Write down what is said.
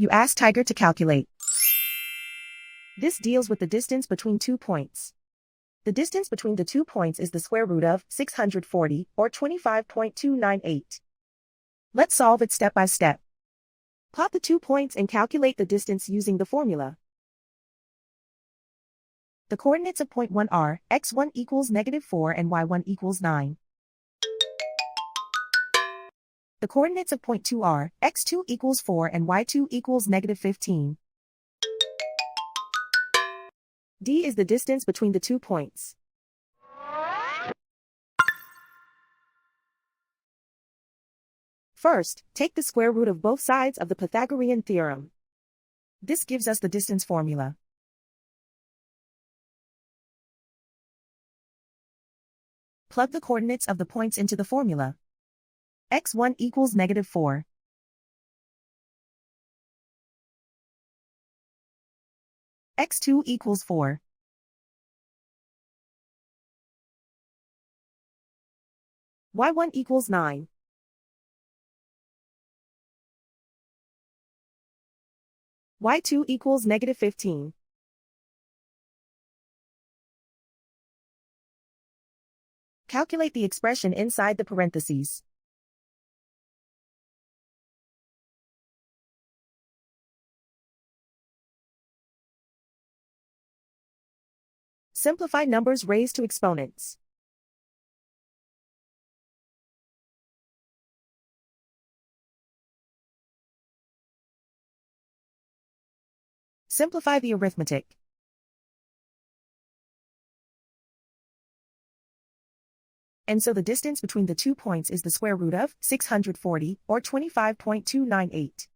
You ask Tiger to calculate. This deals with the distance between 2 points. The distance between the 2 points is the square root of 640, or 25.298. Let's solve it step by step. Plot the 2 points and calculate the distance using the formula. The coordinates of point 1 are x1 equals -4 and y1 equals 9. The coordinates of point 2 are x2 equals 4 and y2 equals -15. D is the distance between the 2 points. First, take the square root of both sides of the Pythagorean theorem. This gives us the distance formula. Plug the coordinates of the points into the formula. x1 equals -4. x2 equals 4. y1 equals 9. y2 equals -15. Calculate the expression inside the parentheses. Simplify numbers raised to exponents. Simplify the arithmetic. And so the distance between the 2 points is the square root of 640, or 25.298.